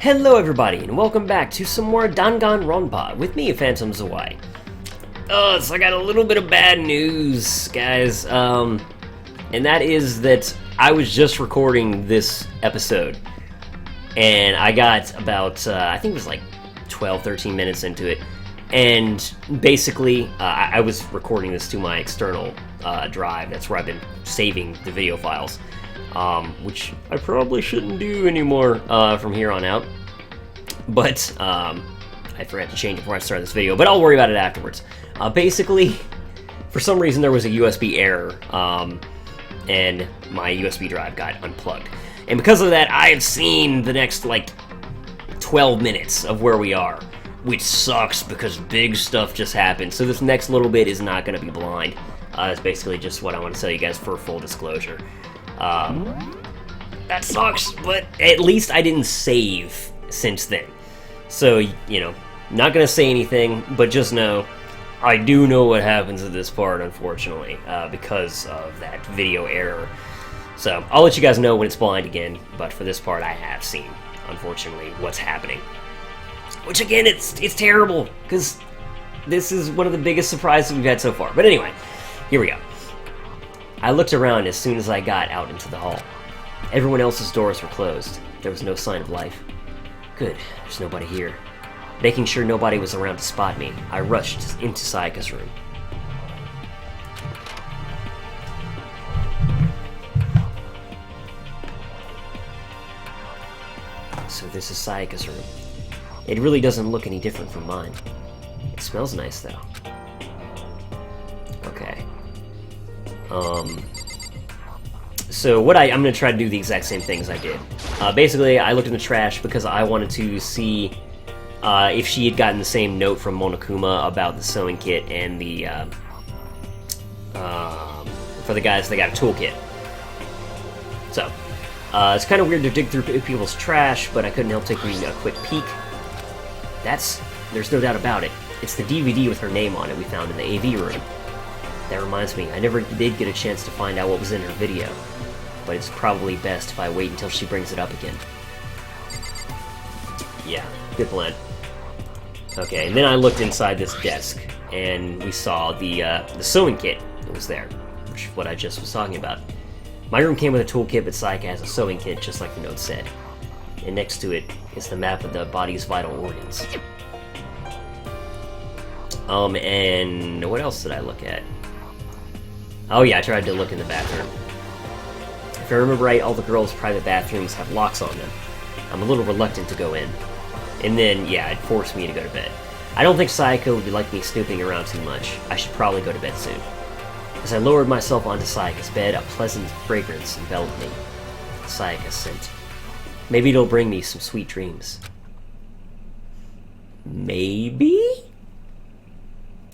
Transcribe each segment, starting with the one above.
Hello everybody, and welcome back to some more Danganronpa with me, Phantom Zawai. So I got a little bit of bad news, guys, and that is that I was just recording this episode, and I got about, I think it was like 12-13 minutes into it, and basically, I was recording this to my external drive. That's where I've been saving the video files. Which I probably shouldn't do anymore from here on out. But I forgot to change it before I started this video, but I'll worry about it afterwards. Basically, for some reason there was a USB error, and my USB drive got unplugged. And because of that, I have seen the next, like, 12 minutes of where we are, which sucks because big stuff just happened. So this next little bit is not going to be blind. That's basically just what I want to tell you guys for full disclosure. That sucks, but at least I didn't save since then. So, you know, not gonna say anything, but just know, I do know what happens at this part, unfortunately, because of that video error. So, I'll let you guys know when it's blind again, but for this part I have seen, unfortunately, what's happening. Which, again, it's terrible, because this is one of the biggest surprises we've had so far. But anyway, here we go. I looked around as soon as I got out into the hall. Everyone else's doors were closed. There was no sign of life. Good, there's nobody here. Making sure nobody was around to spot me, I rushed into Sayaka's room. So this is Sayaka's room. It really doesn't look any different from mine. It smells nice, though. Okay. So what I'm going to try to do the exact same thing as I did. Basically, I looked in the trash because I wanted to see if she had gotten the same note from Monokuma about the sewing kit and the, for the guys that got a toolkit. So, it's kind of weird to dig through people's trash, but I couldn't help taking a quick peek. There's no doubt about it. It's the DVD with her name on it we found in the AV room. That reminds me, I never did get a chance to find out what was in her video, but it's probably best if I wait until she brings it up again. Yeah, good plan. Okay, and then I looked inside this desk, and we saw the sewing kit that was there, which is what I just was talking about. My room came with a toolkit, but Sayaka has a sewing kit, just like the note said. And next to it is the map of the body's vital organs. And what else did I look at? Oh yeah, I tried to look in the bathroom. If I remember right, all the girls' private bathrooms have locks on them. I'm a little reluctant to go in. And then, yeah, it forced me to go to bed. I don't think Sayaka would like me snooping around too much. I should probably go to bed soon. As I lowered myself onto Sayaka's bed, a pleasant fragrance enveloped me. Sayaka's scent. Maybe it'll bring me some sweet dreams. Maybe?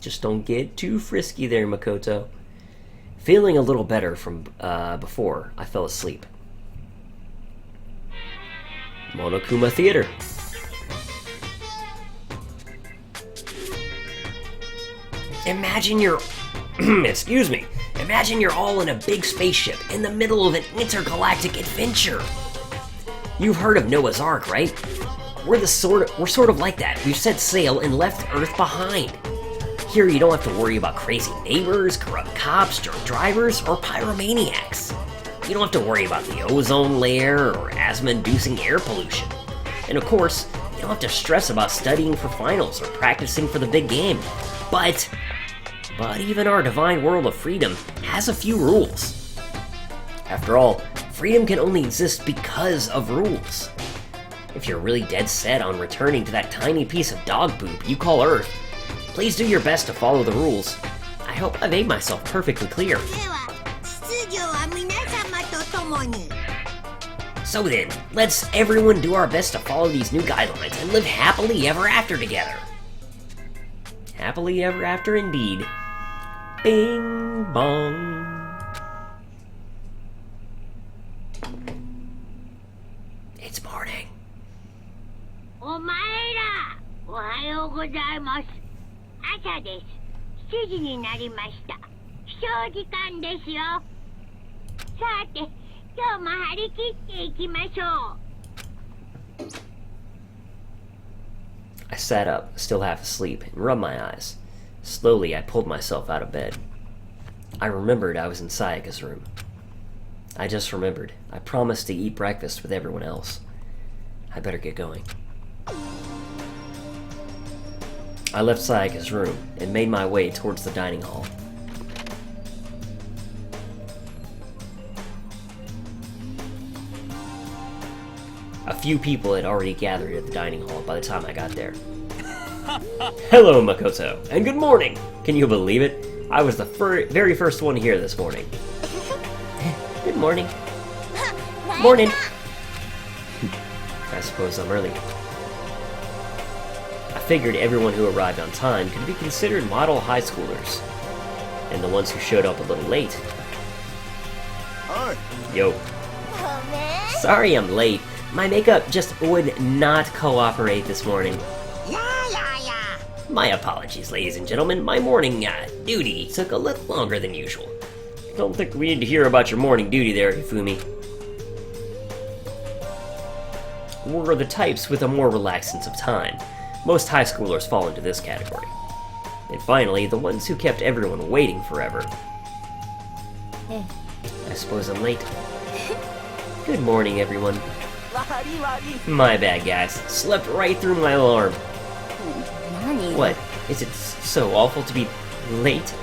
Just don't get too frisky there, Makoto. Feeling a little better from before, I fell asleep. Monokuma Theater. Imagine you're... excuse me. Imagine you're all in a big spaceship in the middle of an intergalactic adventure. You've heard of Noah's Ark, right? We're sort of like that. We've set sail and left Earth behind. Here, you don't have to worry about crazy neighbors, corrupt cops, drunk drivers, or pyromaniacs. You don't have to worry about the ozone layer or asthma-inducing air pollution. And of course, you don't have to stress about studying for finals or practicing for the big game. But even our divine world of freedom has a few rules. After all, freedom can only exist because of rules. If you're really dead set on returning to that tiny piece of dog poop you call Earth, please do your best to follow the rules. I hope I made myself perfectly clear. So then, let's everyone do our best to follow these new guidelines and live happily ever after together. Happily ever after indeed. Bing bong. It's morning. お前ら、おはようございます。朝です。7時になりました。起床時間ですよ。さて、今日も張り切っていきましょう。I sat up, still half asleep, and rubbed my eyes. Slowly, I pulled myself out of bed. I remembered I was in Sayaka's room. I just remembered. I promised to eat breakfast with everyone else. I better get going. I left Sayaka's room and made my way towards the dining hall. A few people had already gathered at the dining hall by the time I got there. Hello, Makoto, and good morning! Can you believe it? I was the very first one here this morning. Good morning. Morning. I suppose I'm early. I figured everyone who arrived on time could be considered model high schoolers, and the ones who showed up a little late. Hi. Yo. Sorry I'm late. My makeup just would not cooperate this morning. My apologies, ladies and gentlemen. My morning duty took a little longer than usual. Don't think we need to hear about your morning duty there, Hifumi. We're the types with a more relaxed sense of time. Most high schoolers fall into this category. And finally, the ones who kept everyone waiting forever. I suppose I'm late. Good morning, everyone. My bad, guys. Slept right through my alarm. What? Is it so awful to be late?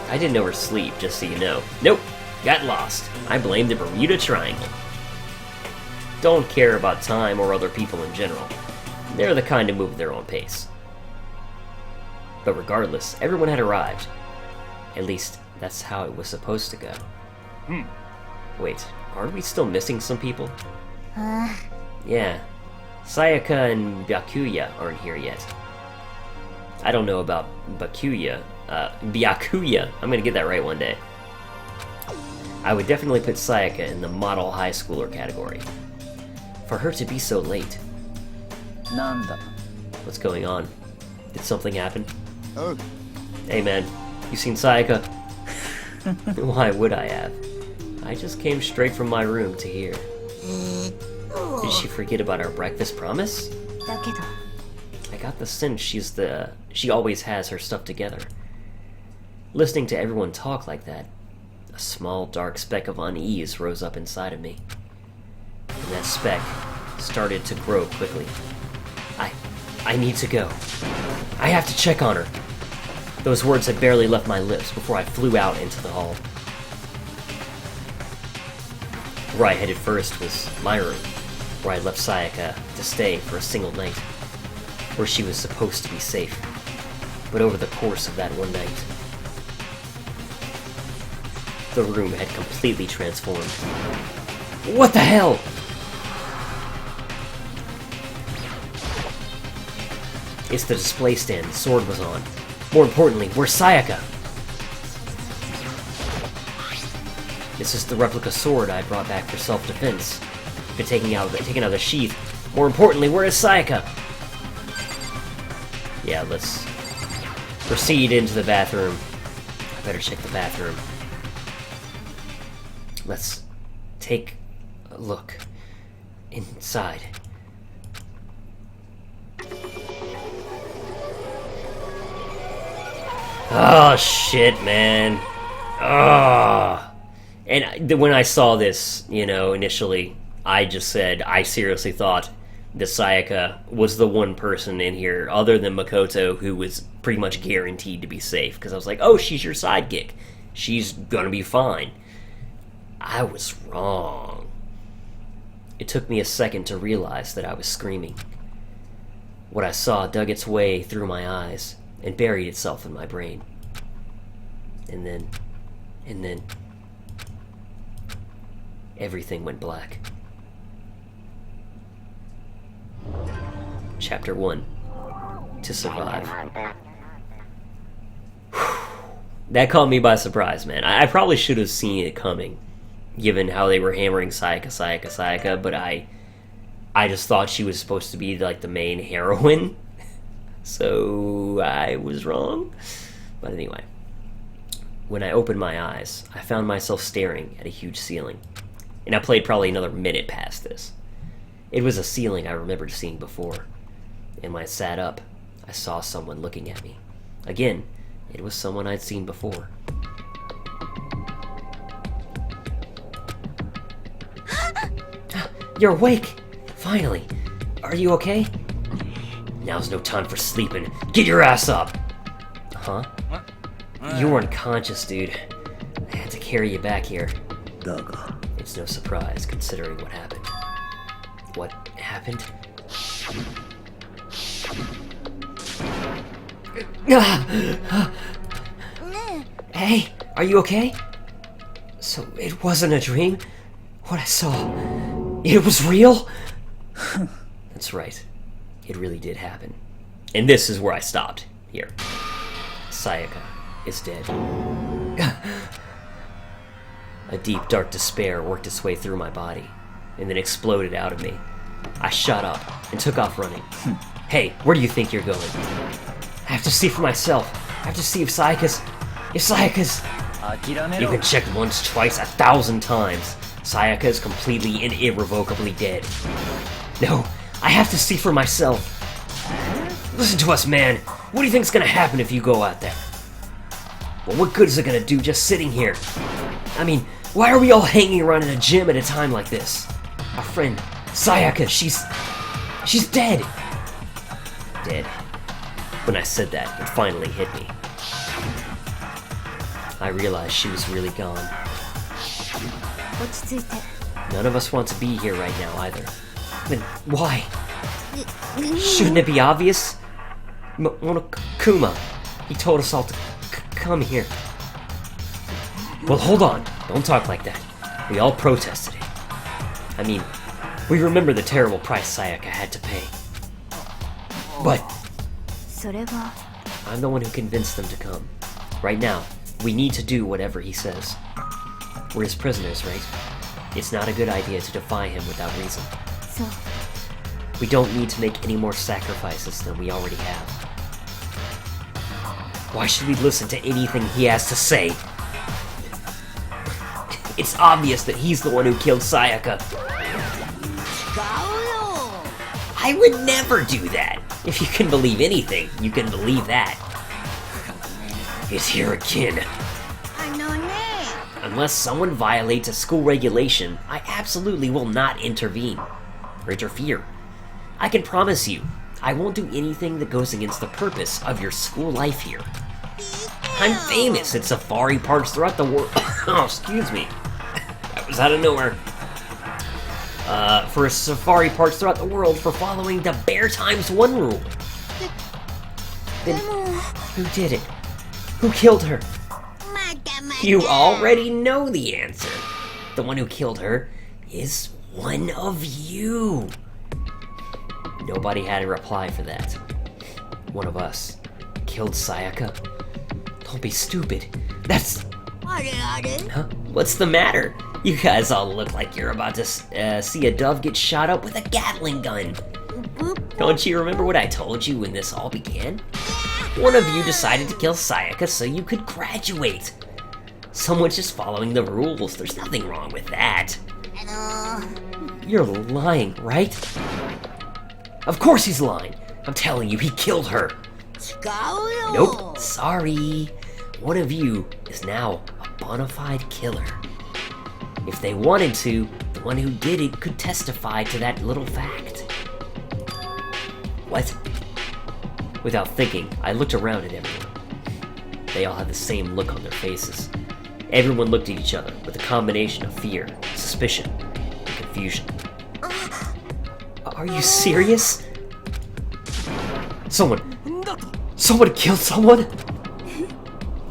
I didn't oversleep, just so you know. Nope. Got lost. I blame the Bermuda Triangle. Don't care about time or other people in general. They're the kind to move at their own pace. But regardless, everyone had arrived. At least, that's how it was supposed to go. Wait, aren't we still missing some people? Yeah. Sayaka and Byakuya aren't here yet. I don't know about Byakuya. I'm gonna get that right one day. I would definitely put Sayaka in the model high schooler category. For her to be so late. Nanda. What's going on? Did something happen? Oh. Hey man, you seen Sayaka? Why would I have? I just came straight from my room to here. Did she forget about our breakfast promise? I got the sense she always has her stuff together. Listening to everyone talk like that, a small dark speck of unease rose up inside of me. And that speck started to grow quickly. I need to go. I have to check on her. Those words had barely left my lips before I flew out into the hall. Where I headed first was my room, where I left Sayaka to stay for a single night, where she was supposed to be safe. But over the course of that one night, the room had completely transformed. What the hell? It's the display stand the sword was on. More importantly, where's Sayaka? This is the replica sword I brought back for self-defense. Been taken out of the sheath. More importantly, where is Sayaka? Yeah, let's proceed into the bathroom. I better check the bathroom. Let's take a look inside. Oh, shit, man. Oh. And when I saw this, initially, I just said, I seriously thought that Sayaka was the one person in here, other than Makoto, who was pretty much guaranteed to be safe. Because I was like, oh, she's your sidekick. She's gonna be fine. I was wrong. It took me a second to realize that I was screaming. What I saw dug its way through my eyes and buried itself in my brain. And then, everything went black. Chapter 1. To survive. That caught me by surprise, man. I probably should have seen it coming, given how they were hammering Sayaka, but I just thought she was supposed to be, like, the main heroine. So, I was wrong. But anyway. When I opened my eyes, I found myself staring at a huge ceiling. And I played probably another minute past this. It was a ceiling I remembered seeing before. And when I sat up, I saw someone looking at me. Again, it was someone I'd seen before. You're awake! Finally! Are you okay? Now's no time for sleeping. Get your ass up! Huh? You were unconscious, dude. I had to carry you back here. It's no surprise, considering what happened. What happened? Hey, are you okay? So it wasn't a dream? What I saw, it was real? That's right. It really did happen. And this is where I stopped. Here. Sayaka is dead. A deep, dark despair worked its way through my body, and then exploded out of me. I shot up and took off running. Hey, where do you think you're going? I have to see for myself. I have to see if Sayaka's... You can check once, twice, 1,000 times. Sayaka is completely and irrevocably dead. No, I have to see for myself. Listen to us, man. What do you think's gonna happen if you go out there? Well, what good is it gonna do just sitting here? I mean, why are we all hanging around in a gym at a time like this? Our friend, Sayaka, she's dead. Dead. When I said that, it finally hit me. I realized she was really gone. None of us want to be here right now either. Then why? Shouldn't it be obvious? Monokuma, he told us all to come here. Well, hold on. Don't talk like that. We all protested it. I mean, we remember the terrible price Sayaka had to pay. But I'm the one who convinced them to come. Right now, we need to do whatever he says. We're his prisoners, right? It's not a good idea to defy him without reason. We don't need to make any more sacrifices than we already have. Why should we listen to anything he has to say? It's obvious that he's the one who killed Sayaka. I would never do that. If you can believe anything, you can believe that. It's here again. Unless someone violates a school regulation, I absolutely will not intervene or interfere. I can promise you, I won't do anything that goes against the purpose of your school life here. I'm famous at safari parks throughout the world. Oh, excuse me. That was out of nowhere. For safari parks throughout the world for following the Bear Times 1 rule. Then who did it? Who killed her? You already know the answer. The one who killed her is one of you. Nobody had a reply for that. One of us killed Sayaka. Don't be stupid. That's... Huh? What's the matter? You guys all look like you're about to see a dove get shot up with a Gatling gun. Don't you remember what I told you when this all began? One of you decided to kill Sayaka so you could graduate. Someone's just following the rules. There's nothing wrong with that. You're lying, right? Of course he's lying. I'm telling you, he killed her. Nope, sorry. One of you is now a bona fide killer. If they wanted to, the one who did it could testify to that little fact. What? Without thinking, I looked around at everyone. They all had the same look on their faces. Everyone looked at each other with a combination of fear, suspicion, and confusion. Are you serious? Someone killed someone?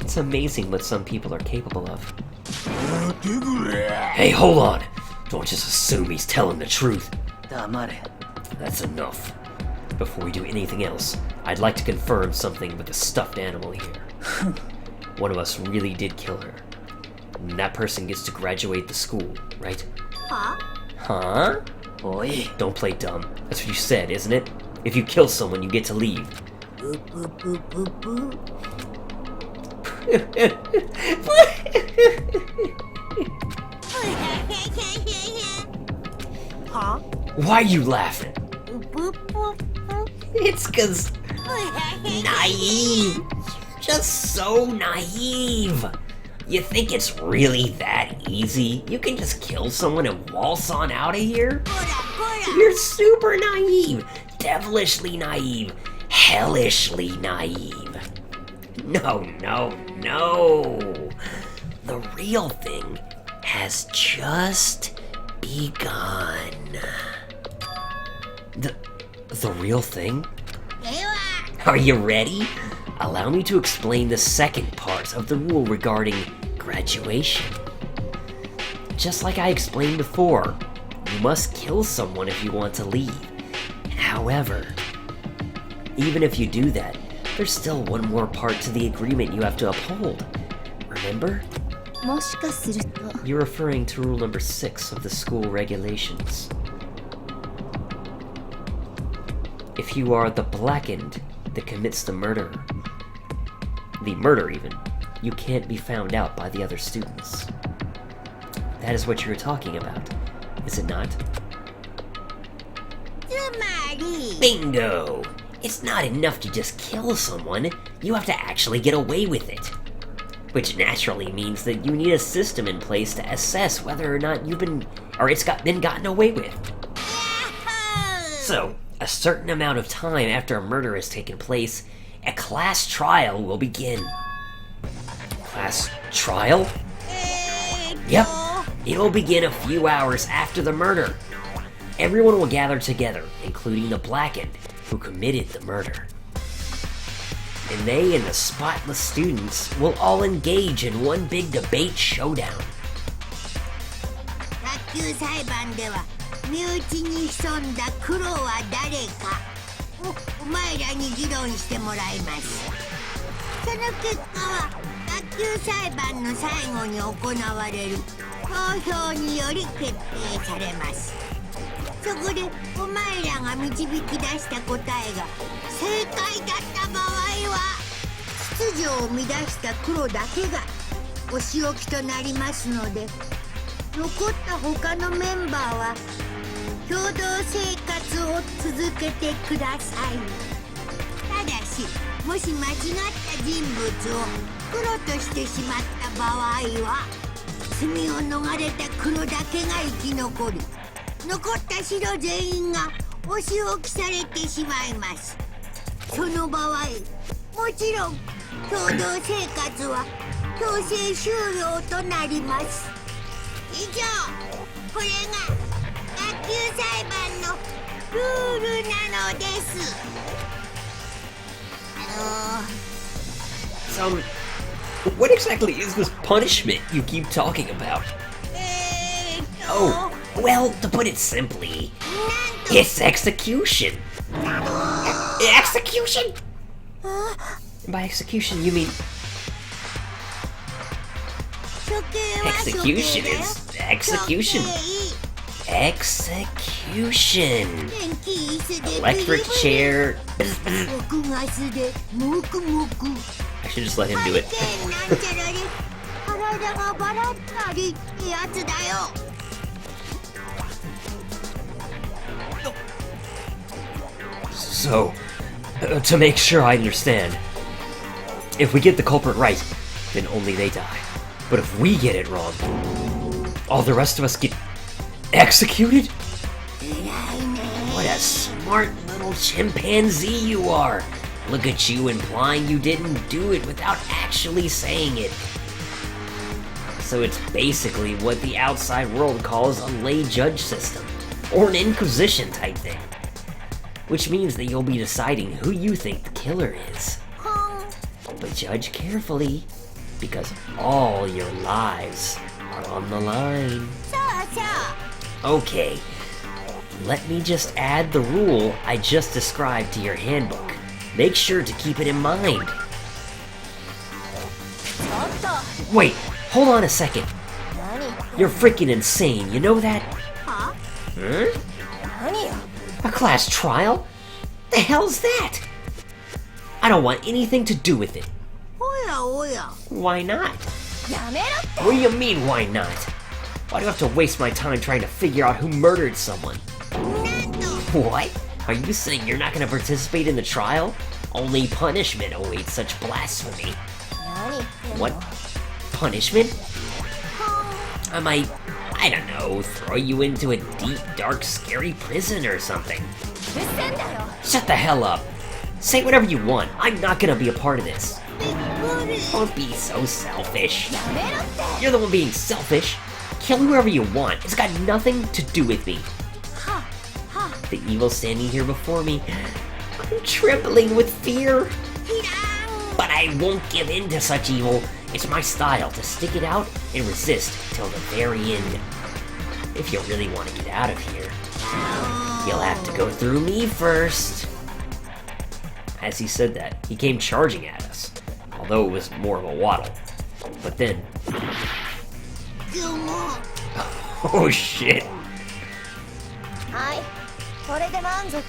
It's amazing what some people are capable of. Hey, hold on. Don't just assume he's telling the truth. That's enough. Before we do anything else, I'd like to confirm something with the stuffed animal here. One of us really did kill her. And that person gets to graduate the school, right? Huh? Boy, don't play dumb. That's what you said, isn't it? If you kill someone, you get to leave. Why are you laughing? It's 'cause naive. You're just so naive. You think it's really that easy? You can just kill someone and waltz on out of here? You're super naive, devilishly naive, hellishly naive. No. The real thing has just begun. The real thing? Are you ready? Allow me to explain the second part of the rule regarding graduation. Just like I explained before, you must kill someone if you want to leave. However, even if you do that, there's still one more part to the agreement you have to uphold. Remember? もしかすると You're referring to rule number 6 of the school regulations. If you are the blackened that commits the murder even, you can't be found out by the other students. That is what you were talking about, is it not? つまり Bingo! It's not enough to just kill someone, you have to actually get away with it. Which naturally means that you need a system in place to assess whether or not been gotten away with. So, a certain amount of time after a murder has taken place, a class trial will begin. Class trial? Yep, it'll begin a few hours after the murder. Everyone will gather together, including the blackened, who committed the murder. And they and the spotless students will all engage in one big debate showdown. 卓球裁判では身内に潜んだ黒は誰かをお前らに議論してもらいます。その結果は卓球裁判の最後に行われる投票により決定されます。そこでお前らが導き出した答えが正解だった場合は秩序を乱した黒だけがお仕置きとなりますので、残った他のメンバーは共同生活を続けてください。ただし、もし間違った人物を黒としてしまった場合は罪を逃れた黒だけが生き残り、残った白全員がお仕置きされてしまいます。その場合、もちろん共同生活は強制終了となります。以上、これが卓球裁判のルールなのです。What exactly is this punishment you keep talking about? Oh, well, to put it simply, it's execution. Execution? By execution, you mean... Execution is execution. Execution. Electric chair. I should just let him do it. So, to make sure I understand, if we get the culprit right, then only they die. But if we get it wrong, all the rest of us get executed? What a smart little chimpanzee you are! Look at you implying you didn't do it without actually saying it. So it's basically what the outside world calls a lay judge system, or an inquisition type thing. Which means that you'll be deciding who you think the killer is. But judge carefully, because all your lives are on the line. Okay, let me just add the rule I just described to your handbook. Make sure to keep it in mind. Wait, hold on a second. You're freaking insane, you know that? Huh? A class trial? The hell's that? I don't want anything to do with it. Why not? What do you mean, why not? Why do I have to waste my time trying to figure out who murdered someone? What? Are you saying you're not gonna participate in the trial? Only punishment awaits such blasphemy. 何言ってんの What? Punishment? I might, I don't know, throw you into a deep, dark, scary prison or something. うるせえんだよ Shut the hell up. Say whatever you want. I'm not gonna be a part of this. びっくり Don't be so selfish. やめろって You're the one being selfish. Kill whoever you want. It's got nothing to do with me. はは The evil standing here before me. I'm trembling with fear. いらん But I won't give in to such evil. It's my style to stick it out and resist till the very end. If you really want to get out of here, you'll have to go through me first. As he said that, he came charging at us, although it was more of a waddle. But then, 今日も oh shit. はいこれで満足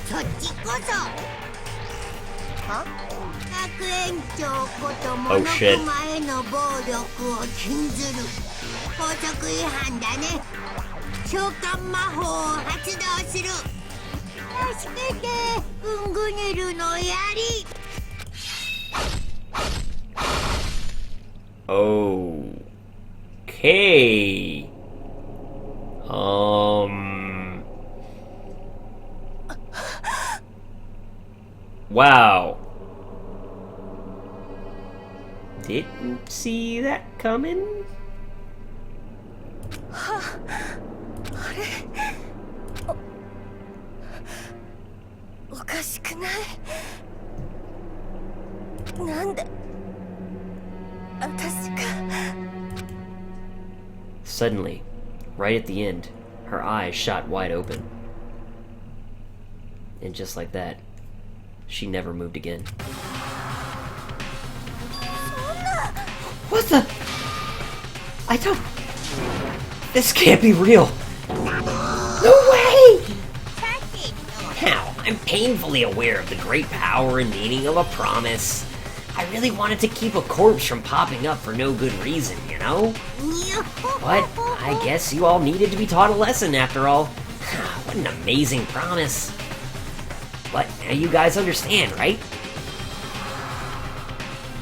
そっちこそは学園長ことモ Oh ノ shit. クマへの暴力を禁ずる法則違反だね召喚魔法を発動する助けてウングネルの槍 Okay. Wow. Didn't see that coming. おかしくないなんで私が Suddenly, right at the end, her eyes shot wide open. And just like that, she never moved again. What the? I don't... This can't be real. No way! How? I'm painfully aware of the great power and meaning of a promise. I really wanted to keep a corpse from popping up for no good reason, you know? But I guess you all needed to be taught a lesson after all. What an amazing promise. But now you guys understand, right?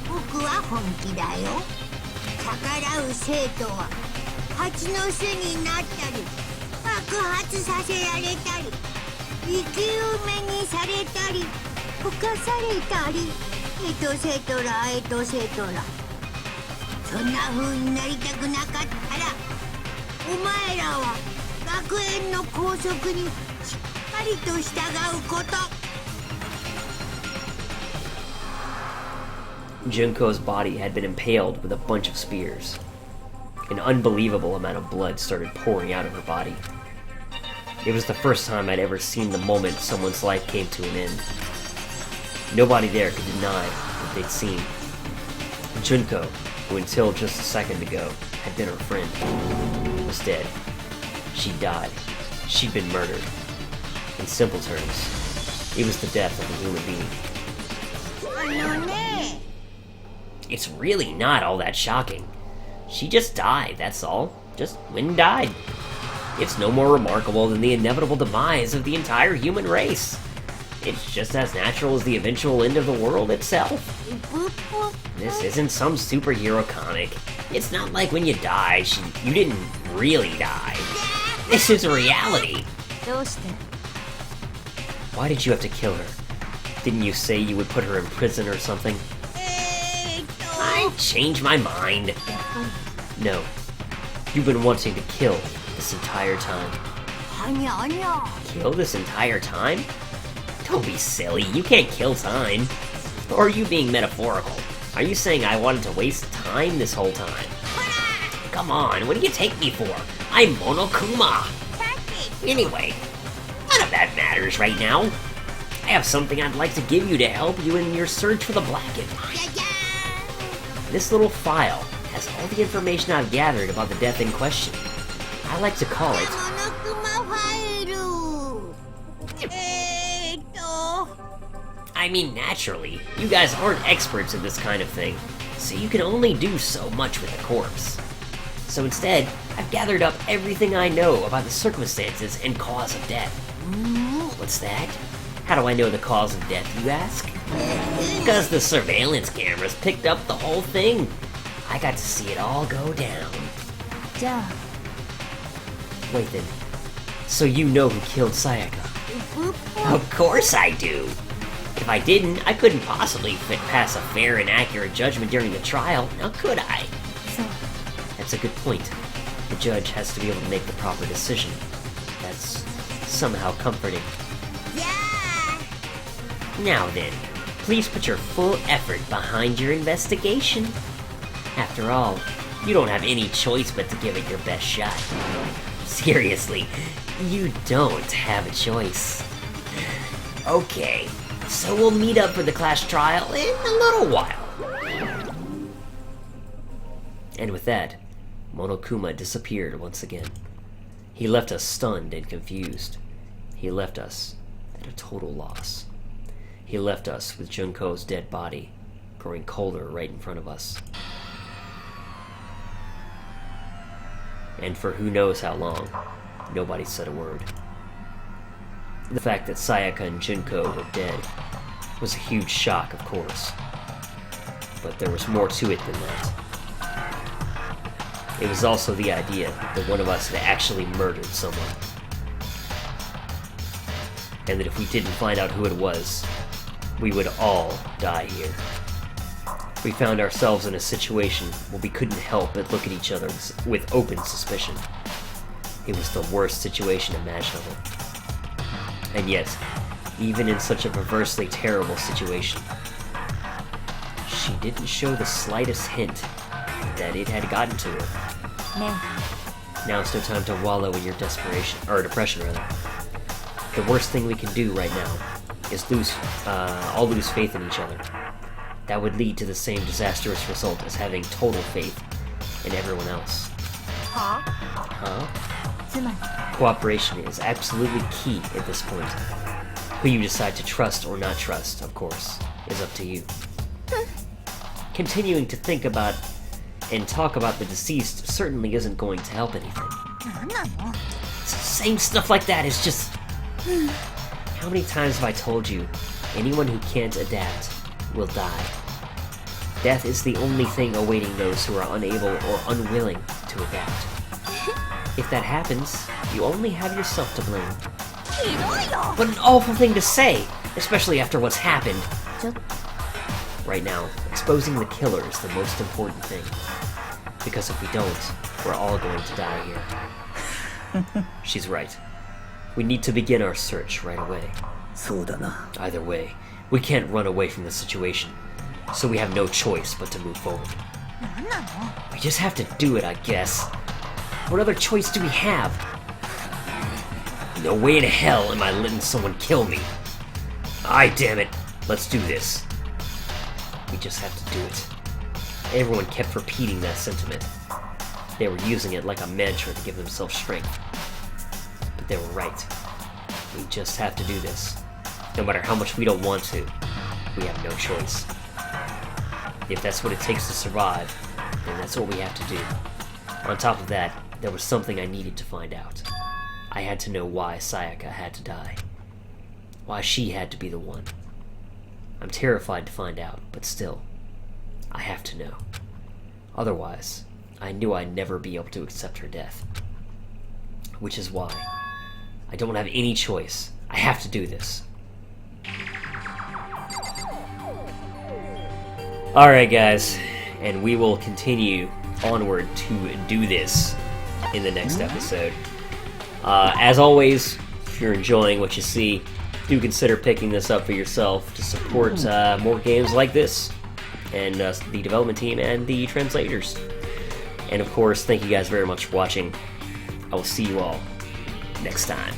僕は本気だよ逆らう生徒は蜂の巣になったり爆発させられたり生き埋めにされたり溶かされたりエトセトラエトセトラそんな風になりたくなかったらお前らは学園の校則にしっかりと従うこと Junko's body had been impaled with a bunch of spears. An unbelievable amount of blood started pouring out of her body. It was the first time I'd ever seen the moment someone's life came to an end. Nobody there could deny what they'd seen. Junko, who until just a second ago had been her friend, was dead. She died. She'd been murdered. In simple terms, it was the death of a human being. あのね It's really not all that shocking. She just died, that's all. Just went and died. It's no more remarkable than the inevitable demise of the entire human race. It's just as natural as the eventual end of the world itself. This isn't some superhero comic. It's not like when you die, you didn't really die. This is reality. どうして Why did you have to kill her? Didn't you say you would put her in prison or something? I changed my mind. No. You've been wanting to kill this entire time. はにゃはにゃ Kill this entire time? Don't be silly, you can't kill time. Or are you being metaphorical? Are you saying I wanted to waste time this whole time? Come on, what do you take me for? I'm Monokuma. Anyway, none of that matters right now. I have something I'd like to give you to help you in your search for the Blackened. This little file has all the information I've gathered about the death in question. I like to call it モノクマファイルI mean, naturally, you guys aren't experts in this kind of thing, so you can only do so much with a corpse. So instead, I've gathered up everything I know about the circumstances and cause of death. What's What's that? How do I know the cause of death, you ask? Because the surveillance cameras picked up the whole thing. I got to see it all go down. じゃあ Wait then, so you know who killed Sayaka? Of course I do. If I didn't, I couldn't possibly pass a fair and accurate judgment during the trial, now could I? そう That's a good point. The judge has to be able to make the proper decision. That's somehow comforting. じゃあ Now then, please put your full effort behind your investigation. After all, you don't have any choice but to give it your best shot. Seriously, you don't have a choice. Okay, so we'll meet up for the class trial in a little while. And with that, Monokuma disappeared once again. He left us stunned and confused. He left us at a total loss. He left us with Junko's dead body growing colder right in front of us. And for who knows how long, nobody said a word. The fact that Sayaka and Junko were dead was a huge shock, of course. But there was more to it than that. It was also the idea that one of us had actually murdered someone. And that if we didn't find out who it was, we would all die here. We found ourselves in a situation where we couldn't help but look at each other with open suspicion. It was the worst situation imaginable. And yet, even in such a perversely terrible situation, she didn't show the slightest hint that it had gotten to her. ね Now it's no time to wallow in your desperation, or depression rather. The worst thing we can do right now is all lose faith in each other. That would lead to the same disastrous result as having total faith in everyone else. は Huh? つまり Cooperation is absolutely key at this point. Who you decide to trust or not trust, of course, is up to you. Continuing to think about and talk about the deceased certainly isn't going to help anything. なんなの Saying stuff like that is just... How many times have I told you, anyone who can't adapt will die. Death is the only thing awaiting those who are unable or unwilling to adapt. If that happens, you only have yourself to blame. ひどいよ What an awful thing to say, especially after what's happened. ちょっ Right now, exposing the killer is the most important thing. Because if we don't, we're all going to die here. She's right. We need to begin our search right away. そうだな。 Either way, we can't run away from the situation, so we have no choice but to move forward. なんなの We just have to do it, I guess. What other choice do we have? No way in hell am I letting someone kill me. Aye, damn it. Let's do this. We just have to do it. Everyone kept repeating that sentiment. They were using it like a mantra to give themselves strength. But they were right. We just have to do this. No matter how much we don't want to, we have no choice. If that's what it takes to survive, then that's what we have to do. On top of that, there was something I needed to find out. I had to know why Sayaka had to die. Why she had to be the one. I'm terrified to find out, but still, I have to know. Otherwise, I knew I'd never be able to accept her death. Which is why I don't have any choice. I have to do this. Alright guys, and we will continue onward to do this in the next episode. As always, if you're enjoying what you see, do consider picking this up for yourself to support more games like this, and the development team and the translators. And of course, thank you guys very much for watching. I will see you all next time.